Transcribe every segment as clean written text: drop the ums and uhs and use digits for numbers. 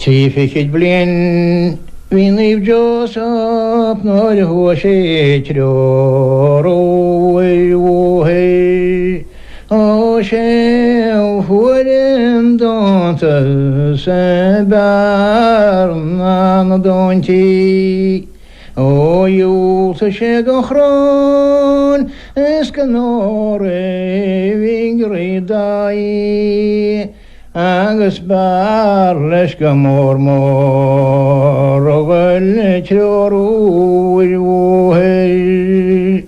Trifik blin Vinniv Joseph nor hoche troro wohe o she huren don't se barnan donti o you se shegachron eskanore vingridai agus bar leis go mór rogail teorú wohe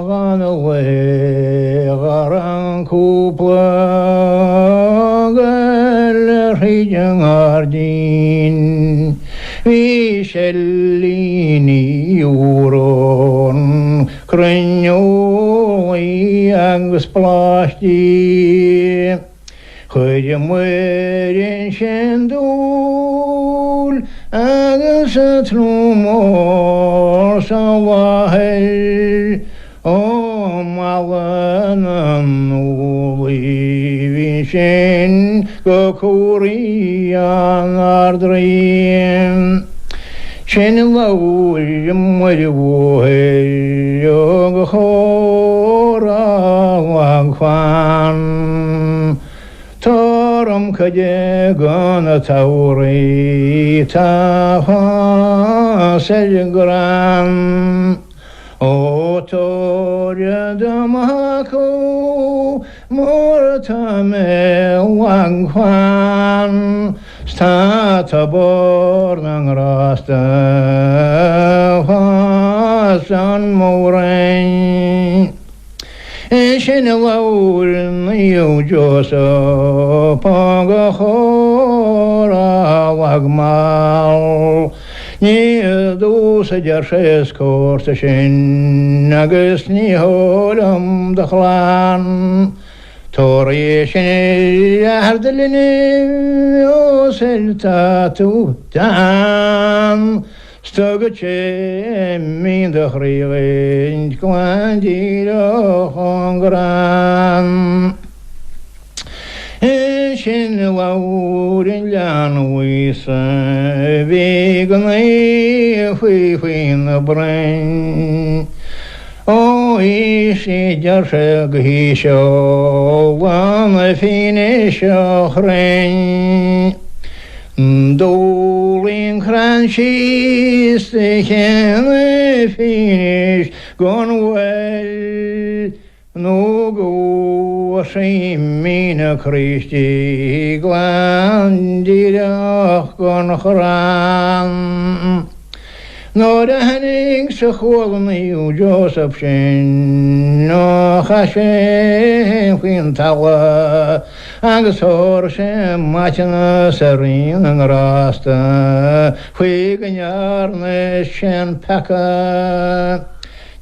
gan away garan cúpla gal rijan ardín vi sellini júron crynjói agus plásti chuide muirin sendúl agus a trúmór sa bhail ó malan an úlí sin go cúrí an ardrín sin laúil muir bhuail go chóra wagfan Torum caide gana tauri tafa selgram O toria damako mortame wangfan Stata bornang rasta fasan morain Sin laúil níú Joseph paga chóra wagmal ní dús a dear sé cósta sin agus ní hólam de chláán Tóirí sin ardalini ó selta tú dan Stugad sé mín de chríoinn glandíra chongran sin laúrin leanhuisa bhí go faoin na brain ó sé dear sé go hí seo bhain fine seo chrain Dólín chran síos chéanna finis gon bhfuil nó go sé mína Christi glandíireach gon chran Nó a hanig sa chógannaíú Joseph sin nó cha sé faoin tagha agus thóir sé maitena sa rion an rásta chuig an nearna sin pecha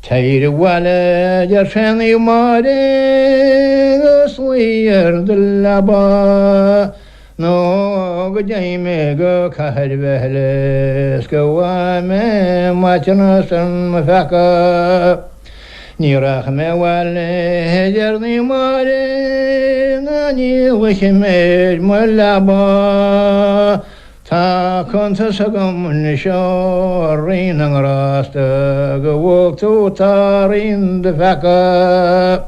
Tair bhile dear sin í máide gus líar de leba nó go déime go caiir bheitles go bhhaime maitena san fecha Níorach me bhile dear ní máide na níomhacha méid mu leba Tá conta sa gomna seo rion an rásta go bhfuil tú tá rion de fecha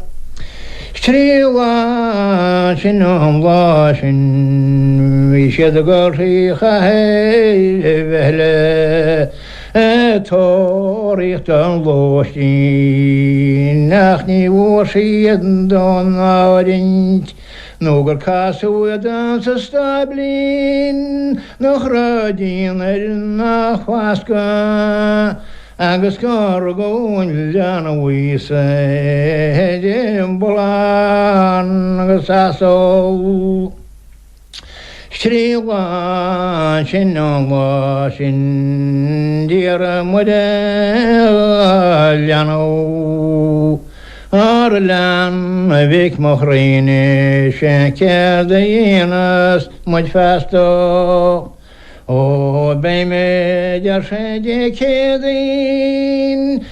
Stríomhá sin an bhlá sin bhí siad a gáiltaí chahéil bheile tóiríocht an lóistín nach ní bhfuair siad don áirint nó gur casúad an sa stablín nach rádín nach chhuasca agus gar gúin leanhuisa déan bolán agus asó Stríomhá sin an bhlá sin díar muide leanú Ar lean a bhíc mo chraoine sé ceir de dhéanas muid feasta ó bé mé dear sé de cédaín